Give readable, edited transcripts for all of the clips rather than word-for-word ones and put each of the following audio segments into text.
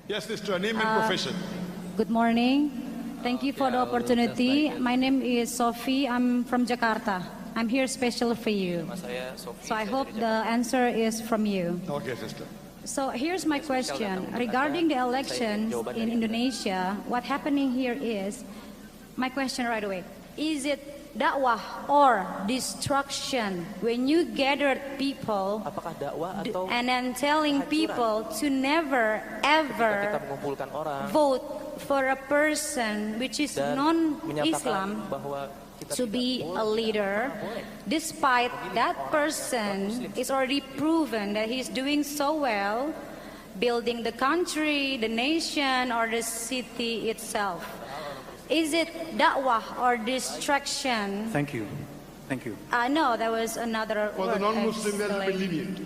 Yes, sister, name and profession. Good morning. Thank you for the opportunity. My name is Sophie. I'm from Jakarta. I'm here special for you. So I hope the answer is from you. Okay, sister. So here's my question. Regarding the elections in Indonesia, what happening here is, my question right away, is it dakwah or destruction when you gathered people Apakah dakwah atau and then telling people to never ever kita mengumpulkan orang vote for a person which is dan non-Islam menyatakan bahwa kita to tidak be boleh, a leader, despite that person is already proven that he's doing so well, building the country, the nation, or the city itself. Is it da'wah or distraction? Thank you. Thank you. No, there was another For the word, non-Muslim, there will be actually. lenient.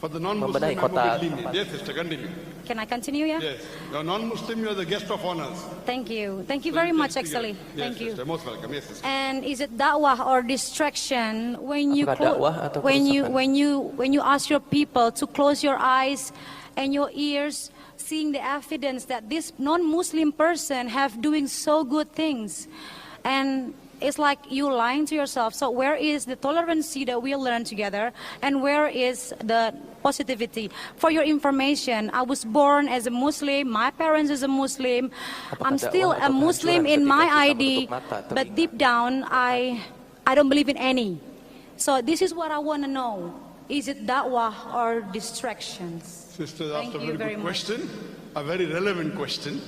For the non-Muslim, Membenahi I'm a kota bit lenient. tempat. Yes, sister, continue. Can I continue, yeah? Yes. You're non-Muslim, you're the guest of honors. Thank you. Thank you very much, actually. Yes, Thank you. sister, most welcome. Yes, sister. And is it da'wah or distraction when you Apakah dakwah atau when kerusakan? you ask your people to close your eyes and your ears, seeing the evidence that this non-Muslim person have doing so good things, and it's like you lying to yourself. So where is the tolerancy that we learn together, and where is the positivity? For your information, I was born as a Muslim, my parents is a Muslim, Apakah I'm still dakwah a atau Muslim kehancuran in ketika my kita ID, menutup mata, but telinga? deep down I don't believe in any. So this is what I want to know. Is it da'wah or distractions? Sister Thank asked a you very very good much. question, a very relevant question.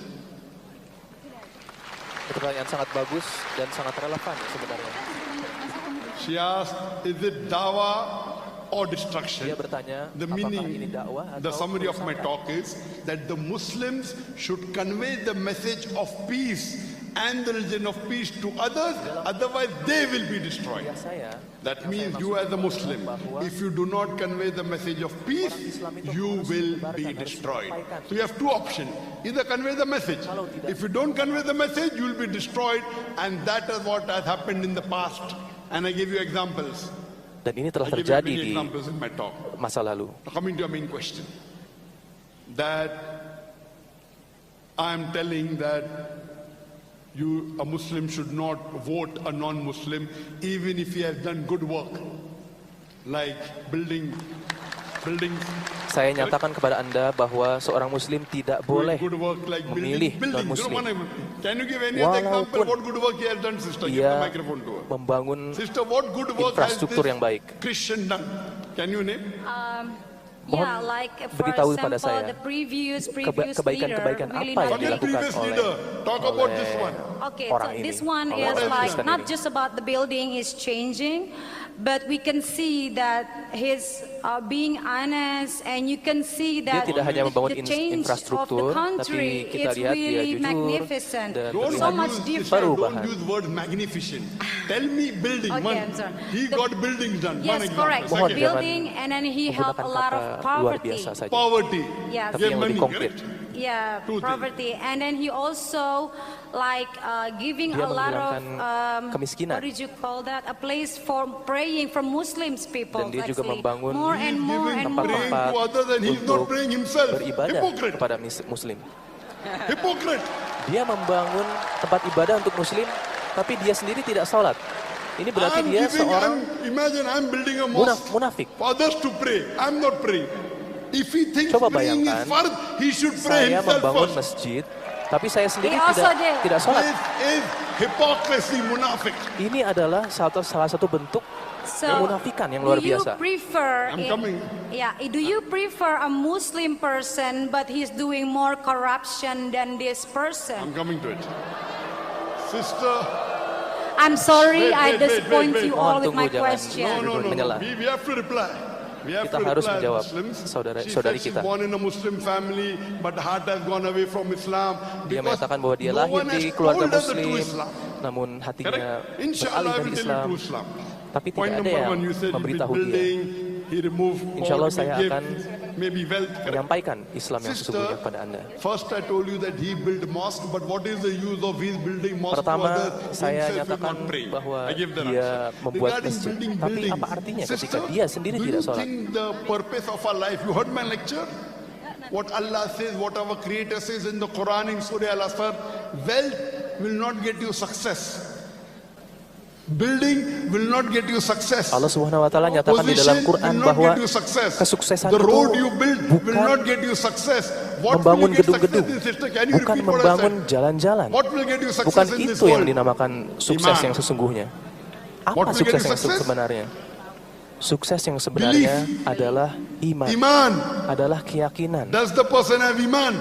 Pertanyaan sangat bagus dan sangat relevan sebenarnya. She asked, is it dawah or destruction? Dia bertanya, The apakah ini meaning, dakwah the atau summary of my kerusakan? talk is that the Muslims should convey the message of peace and the religion of peace to others, otherwise they will be destroyed. Ya, saya, That means you as a Muslim, if you do not convey the message of peace, you will be destroyed. So you have two options. Either convey the message. If you don't convey the message, you will be destroyed. And that is what has happened in the past. And I give you examples. dan ini telah I give you terjadi many di examples in my talk. masa lalu. Now, coming to your main question. That I am telling that a Muslim should not vote a non-Muslim even if he has done good work, like buildings. Saya nyatakan kepada Anda bahwa seorang Muslim tidak boleh Good work like memilih buildings. non-Muslim. Can you give any other example Walaupun what good work he has done, sister? Give the Ia microphone to her. membangun Sister, what good work has infrastruktur this yang baik. Christian done? Can you name? Yeah, like for beritahu example, pada saya, the previous kebaikan-kebaikan leader, Willy apa yang Forget dilakukan previous oleh leader. Talk about this one. Okay, orang so ini, this one oleh is orang like Kristen not ini. just about the building is changing, but we can see that his being honest, and you can see Dia that tidak hanya membangun the change of the infrastruktur, country, tapi kita it's lihat dia really jujur magnificent. dan Don't So terlihat much use, different. sister, Perubahan. don't use word magnificent. Tell me building. Okay, One. I'm sorry. He got buildings done. One Yes, example. correct. Mohon Second. jangan Building, and then he helped menggunakan a lot of kata luar poverty. biasa saja. Poverty. Yes. Tapi yang money, lebih konkret. correct? Yeah, Two things. poverty, and then he also like giving Dia a lot of menghilangkan kemiskinan. what did you call that? A place for praying for Muslims people. Dan dia juga actually. membangun more He and is more giving and praying more. to others and he's not untuk praying himself. beribadah Hypocrite. kepada Muslim. Hypocrite. Dia membangun tempat ibadah untuk Muslim, tapi dia sendiri tidak sholat. Ini berarti dia seorang Imagine I'm building a mosque munafik. for others to pray. I'm not praying. If he thinks Coba praying is bayangkan, fard, he should pray Saya himself membangun first. masjid, tapi saya sendiri He also did. tidak sholat. This is hypocrisy, munafik. Ini adalah salah satu bentuk kemunafikan yang luar do you biasa. prefer? I'm coming. Yeah, do you prefer a Muslim person, but he's doing more corruption than this person? I'm coming to it. Sister, I'm sorry, Wait, I wait, wait, disappoint wait, you wait. all Mohon with my tunggu, jangan. question. no. Menyela. We have to reply. We have Kita to harus reply as menjawab Muslims. She saudari said kita. she's born in a Muslim family, but heart has gone away from Islam. Dia because menyatakan bahwa dia no lahir one has di keluarga told her the Muslim, true Islam. namun hatinya Correct? Inshallah, beralih I dari will tell you Islam. true Islam. Tapi Point tidak ada number yang one, you said he memberitahu built dia. building, he removed Insya Allah all, saya he gave akan maybe wealth. Correct? menyampaikan Islam yang Sister, sesungguhnya kepada Anda. first I told you that he built mosque, but what is the use of his building mosque to Pertama, others? saya Himself will nyatakan not pray. bahwa I give the dia answer. membuat Regarding masjid. building Tapi buildings, apa artinya sister, ketika dia sendiri do tidak you sholat? think the purpose of our life? You heard my lecture. what Allah says, what our Creator says in the Quran in Surah Al-Asr, wealth will not get you success. Building will not get you success. Allah Subhanahu wa taala nyatakan di dalam Position Quran will not bahwa get you success. kesuksesan The itu road you build will bukan not get you success. What will membangun you get gedung-gedung, success in, sister? Can you bukan repeat what I membangun said? jalan-jalan. What will get you Bukan success in this itu yang world? dinamakan sukses Iman. yang sesungguhnya. What Apa will get sukses you yang success? sebenarnya? Sukses yang sebenarnya adalah iman, Iman. adalah keyakinan. Does the person have iman?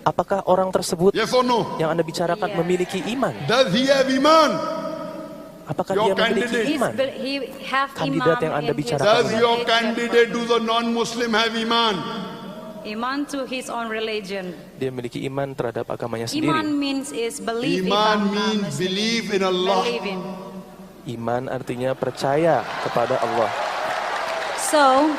Apakah orang tersebut Yes or no? yang Anda bicarakan Yes. memiliki iman? Does he have iman? Apakah Your dia memiliki candidate. iman? He have Kandidat imam yang Anda in his bicarakan. Does your religion. candidate to the non-Muslim have iman? Iman to his own religion. Dia memiliki iman terhadap agamanya Iman sendiri. means is believe in Iman Allah, means Muslim. believe in Allah. Believe in. Iman artinya percaya kepada Allah. So,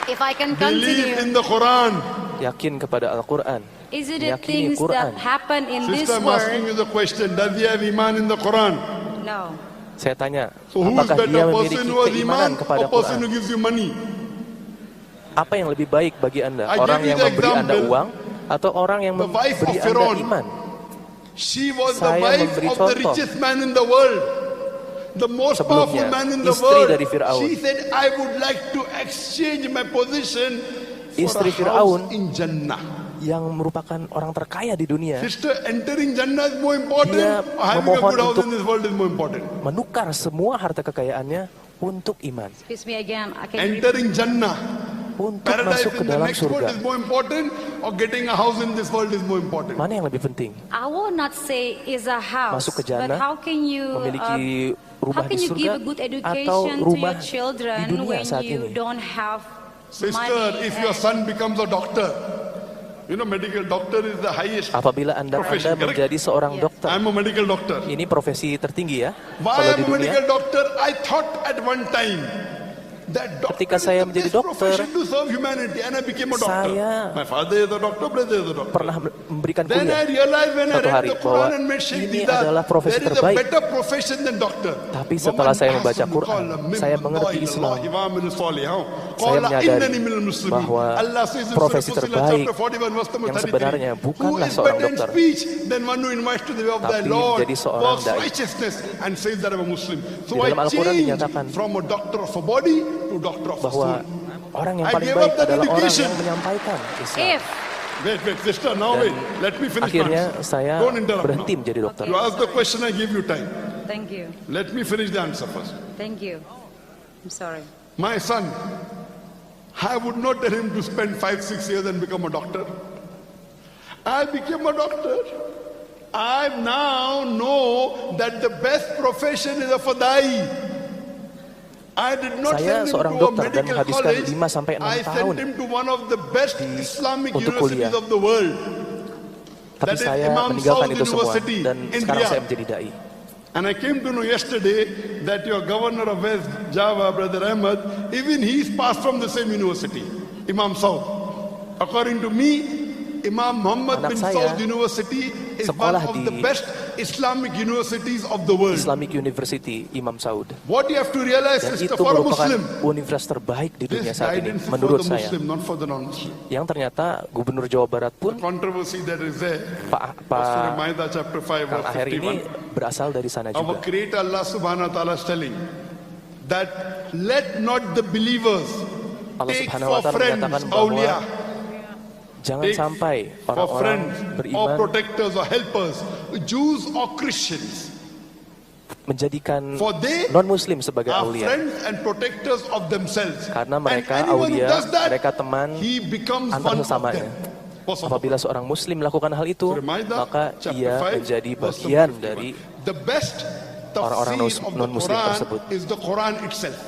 if I can Believe in continue, the Quran. Yakin kepada Al-Quran. is it the Meyakini things Quran. that happen in this Sister, I'm asking world? you the question. Does he have iman in the Quran? No. Saya tanya, So who is apakah dia better, memiliki person who has keimanan iman kepada or person who Quran? gives you money? Apa yang lebih baik bagi Anda? I Orang gave you yang the memberi Anda example. uang atau orang yang The wife memberi of Anda Firaun. iman? She was the Saya wife memberi of the contoh. richest man in the world. The most powerful Sebelumnya, man in the istri world. dari Firaun. She said, I would like to exchange my position for Istri a Firaun. house in Jannah. Yang merupakan orang terkaya di dunia Sister, entering Jannah is more important Dia or having a memohon good house untuk- in this world is more important? menukar semua harta kekayaannya untuk iman, Excuse me again. I can repeat. Entering Jannah, untuk paradise masuk ke in the dalam next world surga. is more important or getting a house in this world is more important? Mana yang lebih penting? I will not say is a house, Masuk ke but jannah, how can you memiliki how rumah can di you give surga a good atau education to rumah your di children dunia when saat you ini? don't have Sister, money? if your son becomes a doctor, you know medical doctor is the highest. Apabila Anda Profession, correct? menjadi seorang Yes. dokter, I'm a medical doctor. ini profesi tertinggi ya Why kalau I'm di a dunia. medical doctor? I thought at one time that doctor Ketika is saya the menjadi best dokter, profession to serve humanity, and I became a doctor. saya My father is a doctor, brother is a doctor. Pernah memberikan Then I kuliah, realized when I suatu read hari the bahwa Quran and met Sheikh ini Didat, adalah profesi there is a terbaik. better profession than doctor. Tapi setelah saya membaca Quran, saya mengerti Islam. Saya menyadari bahwa profesi terbaik yang sebenarnya bukanlah seorang dokter, tapi menjadi seorang dai. Di dalam Al-Quran dinyatakan bahwa orang yang paling baik adalah orang yang menyampaikan Islam. If Wait, sister, now wait. Let me finish my Akhirnya answer. saya Don't interrupt berhenti now. menjadi dokter. You ask the question, I give you time. thank you, Let me finish the answer first. thank you. I'm sorry. My son, I would not tell him to spend 5-6 years and become a doctor. I became a doctor. I now know that the best profession is a fadai. I did not Saya send him seorang to a dokter dan medical menghabiskan college. 5 sampai 6 I tahun sent him to one of the best Islamic untuk universities kuliah. of the world. Tapi That is saya Imam meninggalkan Saud itu semua University dan in sekarang Riyadh. saya menjadi dai. And I came to know yesterday that your governor of West Java, Brother Ahmed, even he's passed from the same university, Imam Saud. According to me, Imam Muhammad Anak bin saya Saud University is one sekolah of di the best Islamic universities of the world. Islamic University Imam Saud. What you have to realize, Dan sister, itu for a merupakan Muslim, universitas terbaik di dunia this saat ini, guidance is for menurut the saya. Muslim, not for the non-Muslim. Yang ternyata Gubernur Jawa Barat pun, Controversy that is there. Pak Surah Ma'idah chapter 5 Kang verse Aher ini 51. berasal dari sana Our juga. Creator Allah Subhanahu wa Ta'ala is telling that let not the believers Allah take Subhanahu wa for Ta'ala friends menyatakan bahwa awliya, jangan take sampai for orang-orang friends or beriman protectors or helpers, Jews or Christians. menjadikan For they non-muslim sebagai are aulia. friends and protectors of themselves. Karena mereka and anyone who aulia, does that, mereka teman he becomes antar one of sesamanya. them. First of all, Apabila seorang muslim melakukan hal itu, Surah Ma'idah, maka chapter ia 5, menjadi verse bagian 51. dari The best orang-orang tafsir of the non-Muslim Quran tersebut. is the Quran itself.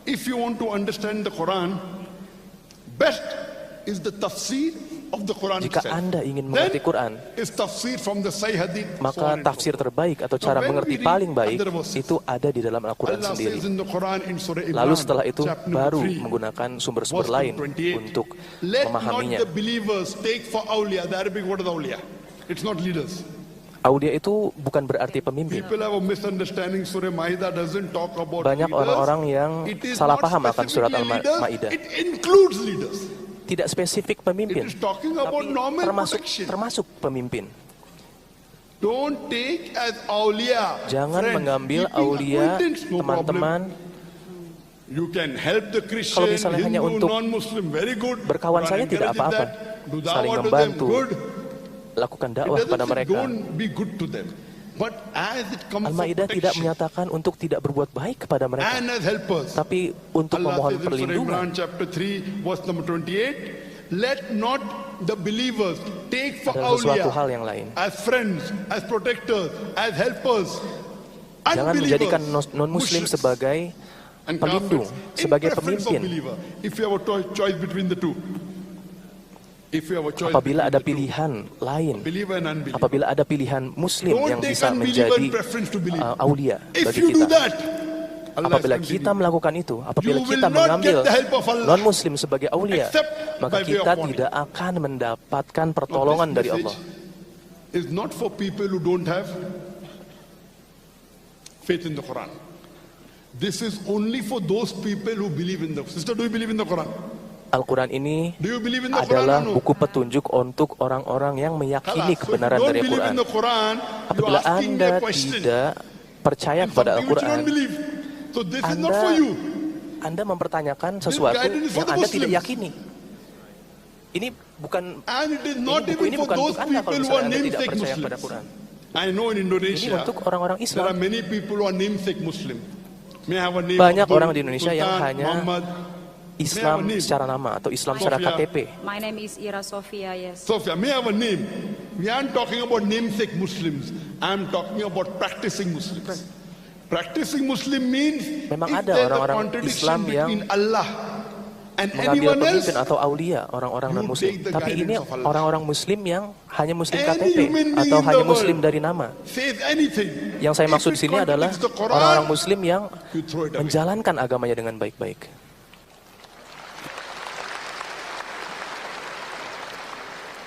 If you want to understand the Quran, best is the tafsir of the Quran jika itself. Anda ingin mengerti Quran, Is tafsir from the Sahih Hadith. so maka on and so tafsir forth. terbaik atau Now, cara when mengerti we read paling baik other verses, itu ada di dalam Al-Quran Allah sendiri. says in the Quran in Surah Imran, Lalu setelah itu chapter baru 3, menggunakan sumber-sumber verse lain 28. untuk Let memahaminya. not the believers take for awliya. The Arabic word is awliya. It's not leaders. Aulia itu bukan berarti pemimpin. People have a misunderstanding. Surah Ma'idah doesn't talk about Banyak leaders. orang-orang yang It is salah not paham akan surat specifically leaders, Al-Ma'idah. It includes leaders. tidak spesifik pemimpin, It is talking about tapi normal protection. termasuk pemimpin. Don't take as awliya. Jangan friends, mengambil keeping aulia, acquaintance, no teman-teman. You can help the Christian, Kalau misalnya hanya Hindu, untuk non-Muslim, very good. berkawan You are saja tidak encouraging apa-apa. that. Do Saling dawah to them, membantu, good. lakukan It dakwah doesn't kepada say mereka. don't be good to them. But as it comes for Al-Maidah tidak protection menyatakan untuk tidak berbuat baik kepada mereka, and as helpers, tapi untuk Allah memohon says in Surah perlindungan. Imran chapter 3 verse number 28, let not the believers take for Adalah sesuatu awliya hal yang lain. as friends, as protectors, as helpers, Jangan unbelievers, menjadikan non-muslim musyriks, sebagai and pelindung, kafirs, sebagai in preference of pemimpin. believer. If you have a choice between the two, if you have a choice Apabila between ada the two, pilihan lain, believer and unbeliever, apabila ada pilihan muslim don't yang take bisa unbeliever menjadi in preference to believer. aulia If bagi you do kita. that, Allah Apabila has kita continued. melakukan itu, apabila You will kita not mengambil get the help of Allah non-muslim sebagai aulia, except maka by way kita of warning. tidak akan mendapatkan Now, pertolongan this dari message Allah. is not for people who don't have faith in the Quran. This is only for those people who believe in the Sister, do you believe in the Quran? Al-Quran ini Do you believe in the adalah Quran or no? buku petunjuk untuk orang-orang yang meyakini Khalas. So if kebenaran you don't dari believe Al-Quran. in the Quran, you're Apabila asking me Anda a question tidak percaya in kepada something which you Al-Quran, don't believe. So this is not Anda for you. Anda mempertanyakan sesuatu guidance is for yang the Anda tidak Muslims. yakini. Ini bukan And it is not buku even ini for bukan those untuk Anda kalau people who misalnya are Anda tidak namesake percaya pada Muslims. Quran. I know in Ini Indonesia, untuk orang-orang there are Islam. many people who are namesake Muslim. May I have a name? Banyak Abdul, orang di Indonesia yang Sultan, hanya Muhammad. Islam May I have a name? secara nama atau Islam secara Sophia. KTP. My name is Ira Sofia, yes. Sophia, may I have a name? We aren't talking about namesake Muslims. I'm talking about practicing Muslims. Practicing Muslim means Memang if ada there's a orang-orang contradiction Islam yang between Allah and mengambil anyone else, pemimpin atau aulia orang-orang you non-muslim. take the Tapi ini guidance of Allah. orang-orang muslim yang hanya muslim Any KTP human being atau in hanya the muslim world dari nama. says anything. Yang saya If maksud it di sini adalah contradicts the Quran, orang-orang muslim yang you throw it away. menjalankan agamanya dengan baik-baik.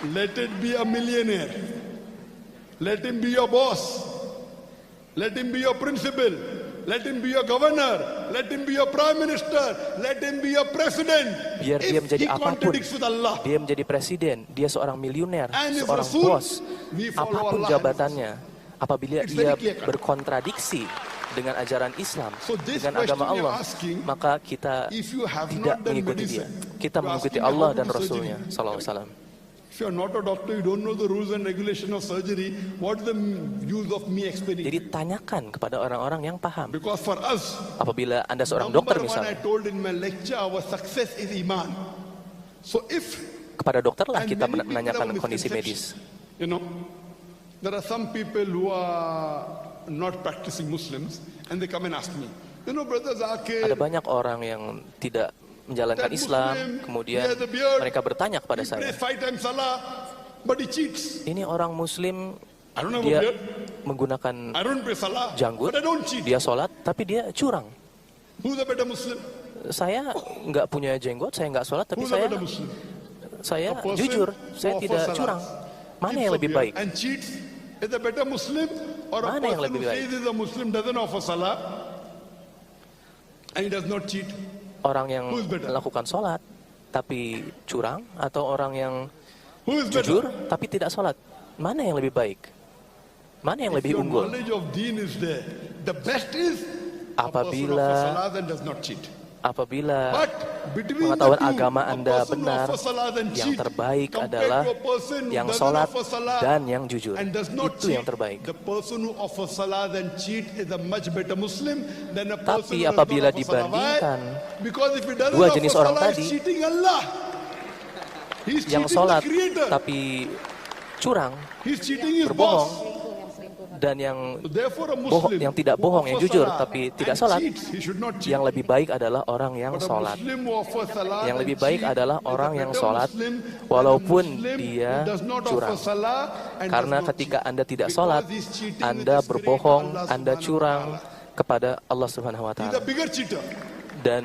Let it be a millionaire. Let him be your boss. Let him be your principal. Let him be your governor. Let him be your prime minister. Let him be your president. Biar dia If menjadi he apapun, contradicts with Allah, dia menjadi presiden, dia seorang miliuner, And his seorang Rasul, bos, we follow apapun Allah. jabatannya, apabila It's ia very clear cut. berkontradiksi dengan ajaran Islam, So this dengan agama question Allah, you're asking, maka kita if you have tidak not done mengikuti dia. medicine, Kita you're mengikuti asking me Allah how to dan do Rasulnya, surgery. Sallallahu Alaihi Wasallam. if you're not a doctor, you don't know the rules and regulation of surgery, what's the use of me explaining? Jadi tanyakan kepada orang-orang yang paham. Because for us, Apabila Anda seorang number dokter one, I misalnya, told in my lecture, our success is iman. So if kepada dokterlah and kita many people menanyakan have a kondisi misconception. medis. You know, there are some people who are not practicing Muslims, and they come and ask me, you know, Brother Zakir, Ada banyak orang yang tidak menjalankan that Islam, Muslim, kemudian he has a beard, mereka bertanya kepada he saya, prays 5 times Salah, but he cheats. ini orang Muslim, I don't have a dia beard, menggunakan I don't pray Salah, janggut, but I don't cheat. dia sholat, tapi dia curang. Who's a better Muslim? Saya nggak punya jenggot, saya nggak sholat, tapi Who's a better Muslim? saya A person jujur, who saya offers tidak salah, curang. Mana keeps yang a lebih beard, baik? and cheats is a better Muslim, or a Mana yang person lebih who baik? says he's a Muslim doesn't offer Salah and he does not cheat? Orang yang Who's better? melakukan sholat, tapi curang, atau orang yang Who is better? jujur, tapi tidak sholat? Mana yang lebih baik? Mana yang If lebih your unggul? knowledge of deen is there, the best is a person Apabila offers Salah and does not cheat. Apabila But between the pengetahuan two, agama a Anda person who benar, offers Salah and yang cheat terbaik compared adalah to a person who yang doesn't sholat offer Salah dan yang jujur. and does not Itu cheat, yang terbaik. the person who offers Salah and cheat is a much better Muslim than a person Tapi who does apabila not offer Salah. dibandingkan Why? Because if he doesn't dua offer jenis orang Salah, tadi, he's cheating Allah. He's yang cheating sholat the Creator. tapi curang, He's cheating his berbohong, boss. dan yang Therefore, a bohong, Muslim yang tidak who bohong, yang offers jujur Salah tapi tidak and sholat, cheats, he should not cheat. yang lebih baik adalah orang yang But a sholat. Muslim who offers Salah Yang and lebih baik cheat adalah is a orang yang better sholat, Muslim than walaupun a Muslim dia who does not offer curang. Salah and Karena does not ketika cheat. Anda tidak Because sholat, he's cheating Anda with his berbohong, Creator, Allah Anda Subhanahu wa curang Ta'ala. kepada Allah Subhanahu wa He's a Ta'ala. bigger cheater. Dan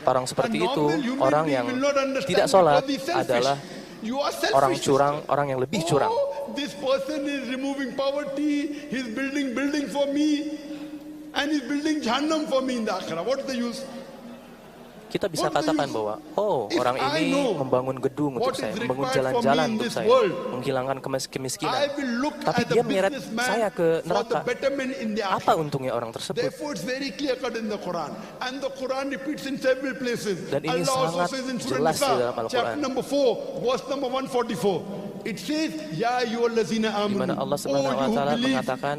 orang seperti A itu, normal human orang being yang will not understand tidak sholat because he's selfish. adalah You are selfish, orang sister. curang, orang yang lebih curang. Oh, this person is removing poverty, he's building building for me, and he's building Jahannam for me in the Akhirah. What is the use? Kita bisa What do katakan you- bahwa, oh, If orang I ini know membangun gedung untuk what saya, is membangun required for me jalan-jalan in untuk this saya, world, menghilangkan kemiskinan. I will look Tapi at the dia menyeret businessman saya ke for the neraka. betterment in the Apa akhirah. untungnya orang tersebut? Therefore, it's very clear cut in the Quran, and the Quran repeats in several places. Dan ini Allah also sangat says in Surah jelas di dalam Nisa, Al-Quran. chapter number 4, verse number 144. It says, Ya ayyuhallazina Di mana amanu, Allah oh Subhanahu wa you who taala believe, mengatakan,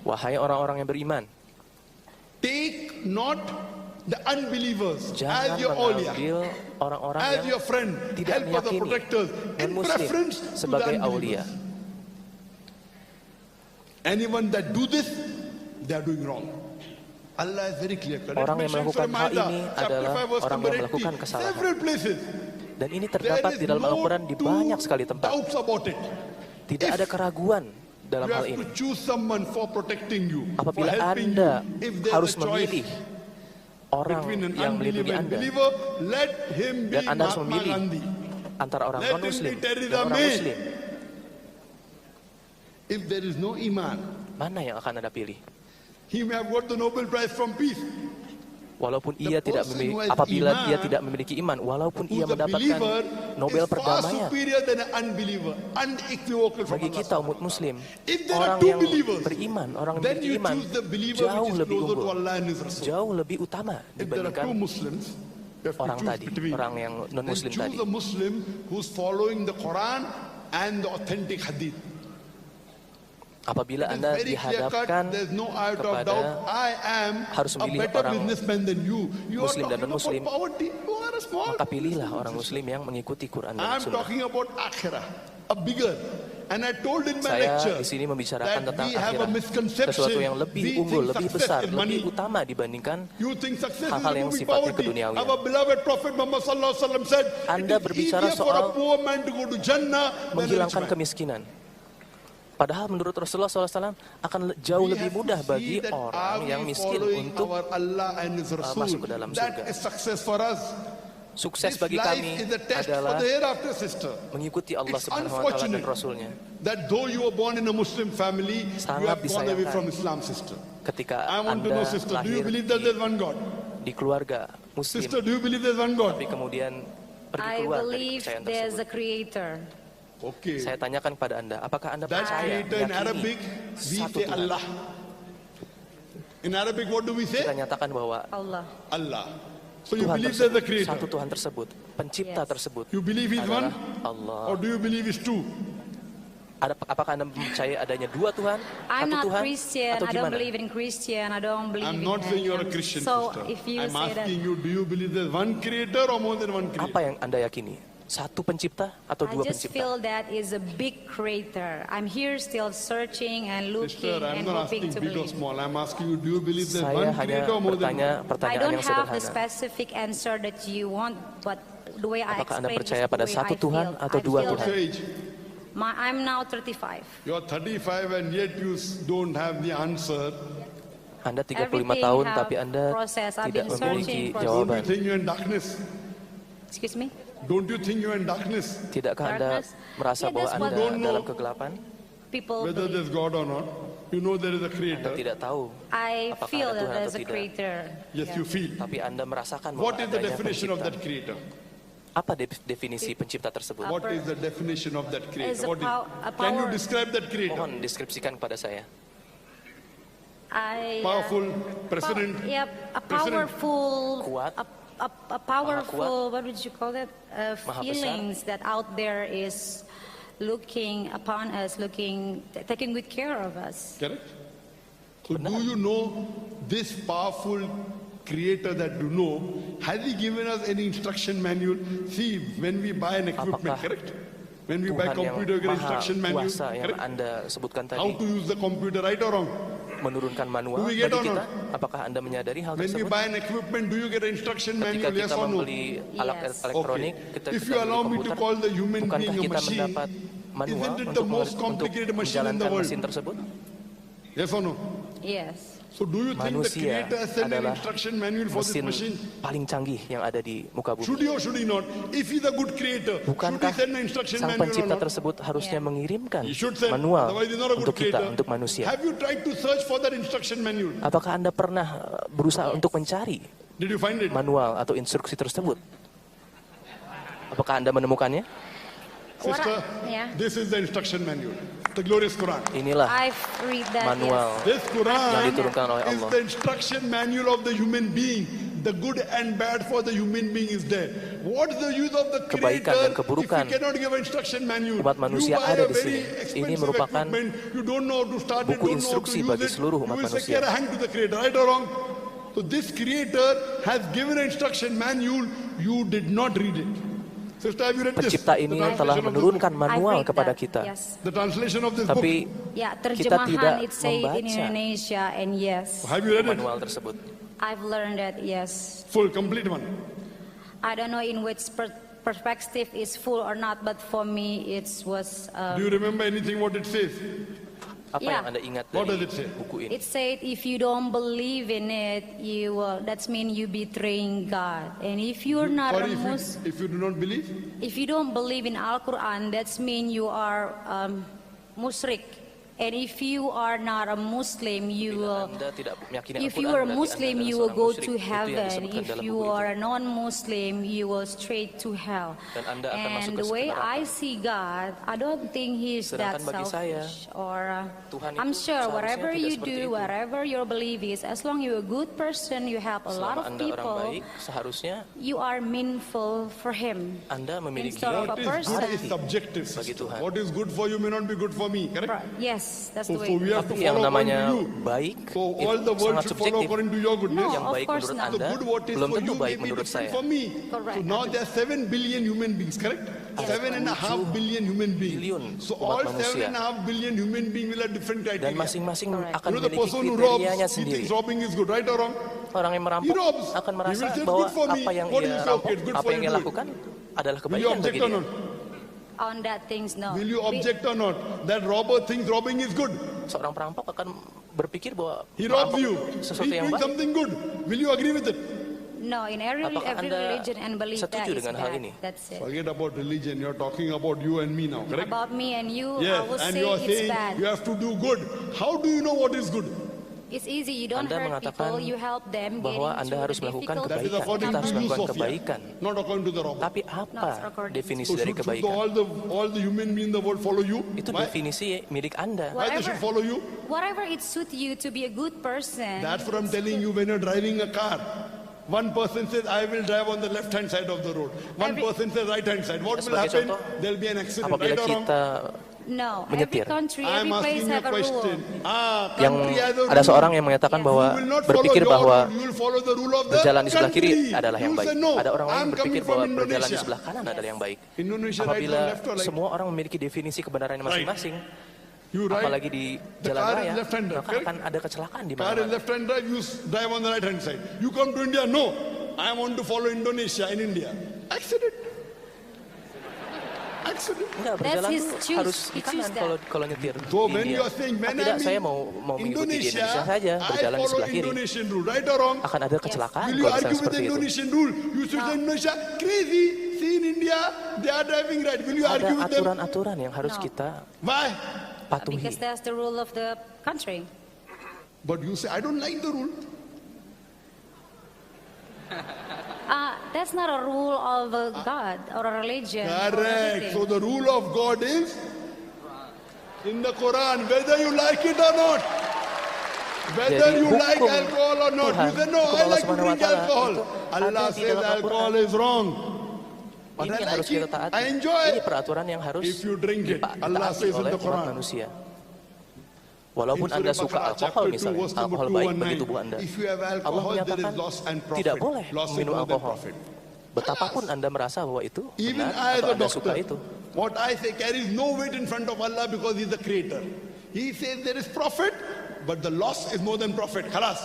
wahai orang-orang yang beriman, take not the unbelievers as jangan your awliya, mengambil orang-orang as yang your friend, tidak helpers or meyakini protectors, in non-muslim preference to the sebagai aulia. unbelievers. Anyone that do this, they are doing wrong. Allah is very clear. Orang yang melakukan hal ini adalah orang yang melakukan kesalahan. Several places. Dan ini There terdapat is di dalam no Al-Quran di banyak sekali two tempat. doubts about it. Tidak ada keraguan dalam You hal have ini. to choose someone for protecting you, for Apabila helping Anda you. If there's harus a choice memilih orang between an yang melindungi unbeliever and Anda, believer, let him be dan Anda harus Mahatma memilih Gandhi. antara orang Let him non-muslim be Theresa dan orang May. muslim, If there is no iman, mana yang akan Anda pilih? he may have got the Nobel Prize from peace. Walaupun The ia tidak person memiliki, who has apabila iman, dia tidak memiliki iman, walaupun ia Who's a mendapatkan believer Nobel is far perdamaian. superior than an unbeliever, unequivocal from Bagi Allah kita umat muslim, If there are orang two yang believers, beriman, orang yang then memiliki you iman, choose the believer jauh which is lebih closer to unggul, Allah and His Rasul. jauh lebih utama If there are dibandingkan two Muslims, you have to orang choose tadi, between. orang yang Then non-muslim choose tadi. a Muslim who's following the Quran and the authentic hadith. Apabila It is Anda very clear cut. dihadapkan There's no iota of kepada doubt. I am harus a memilih better orang businessman than you. You are Muslim dan talking non-Muslim, about poverty. You are a small. maka pilihlah orang muslim yang mengikuti Quran dan I'm Sunnah. talking about akhirah, a bigger. And I told in my Saya lecture di sini membicarakan that tentang we have a akhirat, misconception. sesuatu yang lebih We unggul, think lebih success besar, is money. lebih utama dibandingkan You think success hal-hal is yang removing sifatnya poverty. keduniawian. Our beloved Prophet Muhammad sallallahu alaihi wasallam said, Anda it is berbicara easier for a soal poor man to go to Jannah than a rich menghilangkan man. kemiskinan. Padahal menurut Rasulullah SAW akan jauh We lebih have to mudah see bagi that are orang we yang miskin following untuk our Allah and His Rasul. masuk ke dalam surga. That is success for us. sukses This bagi life kami is a test for adalah the hereafter, sister. mengikuti Allah It's Subhanahu wa taala dan unfortunate Rasulnya. that though you were born in a Muslim family, you Sangat have gone away disayangkan from Islam, sister. Ketika I want to know, Anda sister, do you lahir believe that there's one God? di keluarga Muslim, Sister, do you believe there's one God? tapi kemudian pergi I keluar dari believe kepercayaan there's tersebut. a creator. Okay. Saya tanyakan kepada Anda, apakah Anda That percaya, creator in meyakini Arabic, we satu say Tuhan? Allah. In Arabic, what do we say? Kita nyatakan bahwa Allah. Allah. So you Tuhan believe there's a tersebut, creator. satu Tuhan tersebut, pencipta Yes. tersebut You believe he's one? adalah Allah. Or do you believe he's two? Apakah Anda percaya adanya dua Tuhan, I'm satu not Tuhan, Christian. atau I don't gimana? believe in Christian. I don't believe I'm in not saying you're a him. Christian, So sister. if you I'm say that, asking you, do you believe there's one creator or more than one creator? Apa yang Anda yakini? Satu pencipta atau I dua just pencipta? feel that is a big creator. I'm here still searching and looking Sister, I'm and not hoping asking to big or believe. small. I'm asking you, do you believe there's Saya one hanya creator or more than bertanya one? I pertanyaan don't yang have the sederhana. specific answer that you want, but the way I Apakah Anda explain percaya is the pada way satu I Tuhan feel. atau I dua feel What's Tuhan? your age? I'm now 35. You're 35 and yet you don't have the answer. Anda 35 Everything tahun have tapi Anda process. I've tidak been memiliki searching for Don't you jawaban. think you're in darkness? Excuse me? Don't you think you're in darkness? Tidakkah Anda Darkness? merasa Yeah, bahwa that's what- Anda Don't know. dalam kegelapan? People Whether believe. there's God or not. You know there is a Anda creator. tidak tahu, I Apakah feel ada that Tuhan there's atau a tidak? creator. Yes, Yeah. you feel. tapi Anda merasakan bahwa What is the adanya definition of pencipta. that creator? Apa definisi pencipta tersebut? What is the definition of that Is creator? a What a Can you power. describe that creator? Mohon deskripsikan kepada saya. Powerful president. Yeah, a President. powerful, Kuat. a powerful. What would you call that? Maha besar. Feelings that out there is looking upon us, taking good care of us. Correct? So do you know this powerful creator that you know, has he given us any instruction manual? See, when we buy an equipment, Apakah correct? When we buy Tuhan yang computer, we get maha instruction manual, kuasa yang correct? Anda sebutkan How tadi to use the computer, right or wrong? menurunkan manual Do we bagi get or kita. not? Apakah Anda menyadari hal When we tersebut? buy an equipment, do you get an instruction Ketika manual, yes kita or no? membeli alat Yes. elektronik, Okay. kita If you allow me to call the human bukankah being a kita machine, mendapat manual isn't it untuk, the most complicated machine in the menjalankan world? mesin tersebut? Yes or no? Yes. So do you think the Manusia creator has sent an adalah instruction manual for this mesin machine? paling canggih yang ada di muka Should bumi. he or should he not? If he's a good creator, should he Bukankah send an instruction sang manual or pencipta not? tersebut harusnya Yeah. mengirimkan He should send, manual otherwise he's not a good untuk kita, creator. untuk manusia? Have you tried to search for that instruction manual? Apakah Anda pernah berusaha Yes. untuk mencari Did you find it? manual atau instruksi tersebut? Apakah Anda menemukannya? Sister, Yeah. this is the instruction manual, the glorious Quran. Inilah I've read that. manual This yang Quran diturunkan oleh is Allah. the instruction manual of the human being. The good and bad for the human being is there. What's the use of the Kebaikan creator dan keburukan if he cannot give an instruction manual? umat manusia You buy ada a di very sini. Ini expensive merupakan equipment, you don't know how to start it, buku don't know how to instruksi use bagi it. seluruh umat You will say, manusia. "Care, hang to the creator," right or wrong? So this creator has given an instruction manual. You did not read it. Sister, have you read this? Pencipta The ini translation telah of this menurunkan book? manual I've read kepada that, kita. Yes. The translation of this book. Tapi Ya, kita tidak terjemahan it say in membaca Indonesia, and yes, Have you read it? manual tersebut. I've learned that. Yes, Full, complete one. I don't know in which perspective is full or not, but for me it was. Do you remember anything what it says? Apa Yeah. yang Anda ingat What does dari it say? buku ini? It said if you don't believe in it, you that's mean you betraying God. And if you're not Sorry, a Muslim, if you do not believe, if you don't believe in Al Quran, that's mean you are musyrik. And if you are not a Muslim, you will. Anda tidak meyakini If Al-Quran, you are berarti Muslim, Anda you adalah will go seorang to musyrik. Itu yang heaven. disebutkan If dalam you buku are itu. a non-Muslim, you will straight to hell. Dan Anda akan masuk And ke the way neraka. I see God, I don't think He's that Sedangkan bagi saya, selfish. Or Tuhan I'm itu sure seharusnya whatever tidak you seperti do, itu. whatever your belief is, as long you're a good person, you help a lot Selama of Anda orang people, baik, seharusnya you are meaningful for Him. Anda memiliki Instead of what a is good person. is subjective. Bagi Sister. Tuhan. What is good for you may not be good for me. Correct? Yes, that's So, the so we way. have to Tapi yang follow according namanya to you. baik So itu all the world sangat should follow subjektif. according to your goodness. No, Yang of baik course menurut not. The Anda good what is belum for tentu you baik may be menurut different saya. for me. Correct. So now there are 7 billion human beings, correct? 7.5 billion human beings. billion So umat all manusia. 7.5 billion human beings will have different Dan criteria. masing-masing Correct. akan You know the memiliki person who robs, kriterianya he sendiri. thinks robbing is good, right or wrong? Orang yang He merampok robs. akan He merasa will say it's bahwa good for me. apa yang What ia is rampok, okay, it's good apa for yang you ia to do. lakukan adalah Will you kebaikan object bagi or dia. not? On that things, no. Will you object or not? That robber thinks robbing is good. Seorang perampok akan berpikir bahwa He robs merampok you. itu He's sesuatu yang doing baik. something good. Will you agree with it? No, in every Apakah every Anda religion and belief that setuju is dengan hal bad. ini? That's it. Forget about religion. You're talking about you and me now, correct? About me and you, I Yes, will and say you're it's saying bad. you have to do good. How do you know what is good? It's easy. You don't Anda hurt mengatakan people. You help them bahwa getting Anda through harus the melakukan difficult That is kebaikan. according Kita harus to you, melakukan Sophia, kebaikan. not according to the robber. Tapi apa according to definisi So dari should kebaikan? all the human beings in the world follow you? Itu Why? definisi milik Anda. Why they should follow you? Whatever it suits you to be a good person. That's what I'm telling you when you're driving a car. One person says, I will drive on the left-hand side of the road. One person says right-hand side. What will Sebagai happen? contoh, There'll be an accident, Apabila right or wrong? kita No, menyetir. every country, I'm every place asking you have a a question. rule. yang Country has a ada rule. seorang yang mengatakan Yes. bahwa You will not follow berpikir your bahwa rule, you will follow the rule of the berjalan di sebelah kiri country. adalah yang You baik. say, no, Ada orang lain I'm berpikir coming bahwa from berjalan di Indonesia. sebelah kanan adalah yang baik. Indonesia right or Apabila left or right? semua orang memiliki definisi kebenarannya masing-masing, You right, apalagi di the jalan car raya, is left-hand drive, maka correct? akan ada kecelakaan di Car is mana-mana. left-hand drive, you drive on the right-hand side. You come to India, no, I want to follow Indonesia in India. Accident. Accident. Enggak, That's berjalan his tuh choose. harus He di kanan choose that. kalau nyetir So di when India. you are saying, when Tidak, I'm saya in mau mengikuti di Indonesia saja, I berjalan di follow sebelah kiri. Indonesian rule, right or wrong? Akan ada kecelakaan Will you kalau misalnya argue with the seperti itu. Indonesian rule? You should say Indonesia crazy. See in India, they are driving right. Will you Ada argue with them? aturan-aturan yang harus No. kita Why? patuhi. Because that's the rule of the country. But you say, I don't like the rule. That's not a rule of a God or a religion. or Correct. anything. So the rule of God is in the Quran, whether you like it or not. Whether Jadi you like hukum alcohol or not. Tuhan, You say, no, hukum I Allah like to Subhanahu wa drink Ta'ala alcohol. itu Allah ada di says dalam alcohol Al-Quran. is wrong. But Ini I yang harus like kita it. taati. I enjoy Ini it. peraturan yang harus If you drink it, Allah ditaati says in oleh the umat Quran. manusia. Walaupun In Anda Surah suka Baqarah, alkohol chapter 2, misalnya, verse number alkohol baik 219. bagi tubuh Anda. If you have Allah alcohol, there menyatakan is loss and profit. tidak boleh Loss is minum more than alkohol. profit. Betapapun Anda merasa bahwa itu Even benar I as atau a Anda suka doctor, itu. what I say carries no weight in front of Allah because He's the creator. He says there is profit, but the loss is more than profit. Khalas.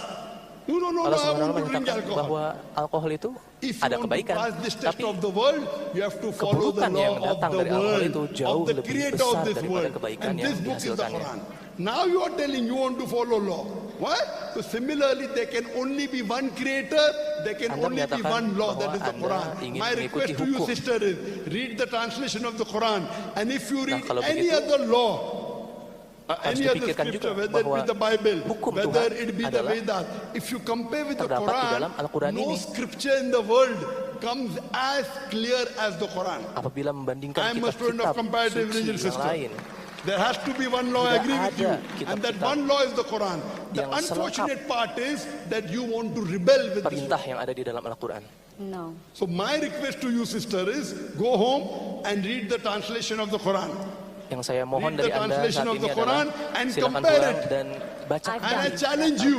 No, Allah I SWT want to drink menyatakan alcohol. bahwa alkohol itu If you ada want to kebaikan, pass this test tapi of the world, you have to follow the keburukan yang law of datang the dari alkohol world, itu jauh of the lebih creator of besar this daripada world. kebaikan And yang this book is the dihasilkannya. Quran. Now you are telling you want to follow law. Why? So similarly, there can only be one creator, there can Anda only be menyatakan one law, that bahwa is the Anda Quran. ingin My mengikuti request to you, hukum. sister, is read the translation of the Quran. And if you read kalau any begitu, other law, Harus Any other dipikirkan juga scripture, whether it bahwa be the Bible, hukum whether Tuhan it be the adalah Vedas, if you compare with the terdapat di Quran, dalam Al-Quran no ini. scripture in the world comes as clear as the Quran. Apabila membandingkan I am a student of kitab-kitab comparative suci religion yang system. lain, There has to be one law, I Tidak agree with you, ada and kitab-kitab that one law is the Quran. The yang unfortunate part is that you want to rebel with this perintah law. yang ada di dalam Al-Quran. No. So my request to you, sister, is go home and read the translation of the Quran. Yang saya mohon Read the dari Anda translation saat of the ini Quran adalah and silakan compare pulang it. dan baca I've And I done. challenge you,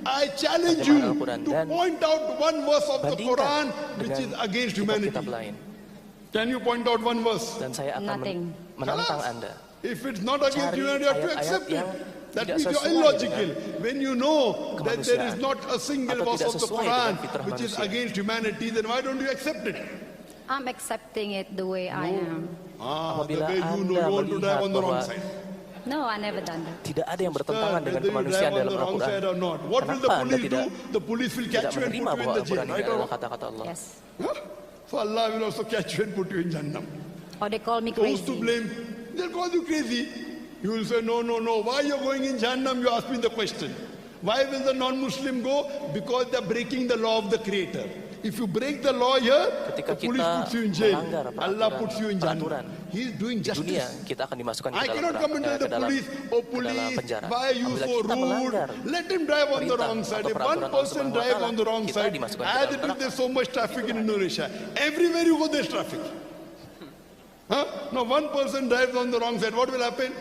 I challenge you Terjemahan Al-Quran to dan point out one verse of the bandingkan Quran which is dengan against humanity. kitab-kitab lain. Can you point out one verse? Dan saya akan Nothing. menantang Kalas. Anda. If it's not against Cari humanity, you have to ayat-ayat accept it. yang That tidak means you're sesuai illogical. When you know that there is kemanusiaan not a single atau verse tidak of the sesuai Quran dengan fitrah which is manusia. against humanity, then why don't you accept it? I'm accepting it the way I am. The Apabila way you know Anda you want to drive melihat on the wrong bahwa side. No, I never done that. tidak ada yang bertentangan dengan Whether you kemanusiaan drive on dalam the wrong Al-Quran, side or not. What will the kenapa Anda police do? tidak The police will tidak catch you and menerima put you in bahwa the jail, Al-Quran ini right or adalah wrong? kata-kata Allah? Yes. Huh? So Allah will also catch you and put you in Jannah. Or they call me Those to crazy. blame, they'll call you crazy. You will say, no, no, no. Why you're going in Jahannam? You ask me the question. Why will the non-Muslim go? Because they're breaking the law of the Creator. If you break the law here, Ketika the police kita puts you in jail. melanggar Allah puts you in peraturan Jannah. He is doing di dunia, justice. kita akan dimasukkan ke I dalam, cannot come and tell the police, oh ke dalam police, penjara. why are you Apabila so kita rude? melanggar Let him drive on the perintah wrong side. atau If one peraturan Allah person Subhanahu wa drive Ta'ala, on the wrong kita side, dimasukkan ke as dalam it is neraka. there's so much traffic in Indonesia. Everywhere you go, there's traffic. Huh? Now one person drives on the wrong side, what will happen?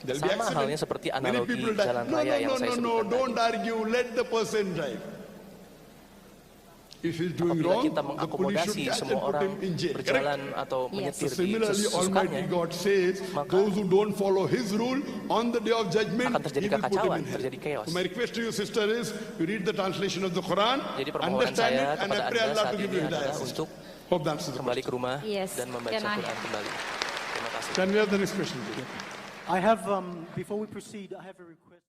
There'll be Sama accident. halnya seperti Many analogi people die. jalan No, raya no, yang no, saya no, no, sebutkan don't tadi. argue. Let the person drive. If he's doing Apabila wrong, kita the police mengakomodasi should catch and semua put orang him in jail. Correct? berjalan atau Yes. menyetir di Similarly, Almighty sesukanya, God says, maka those who don't follow His rule on the day of judgment, akan terjadi He will put him kekacauan, in hell. terjadi chaos. So my request to you, sister, is you read the translation of the Quran, Jadi permohonan understand saya it, and I kepada pray Anda Allah saat to give ini you adalah hidayah. untuk Hope that answers the kembali ke rumah Yes. dan membaca Can I- Quran kembali. Terima kasih. Can we have the next question, please? I have, before we proceed, I have a request.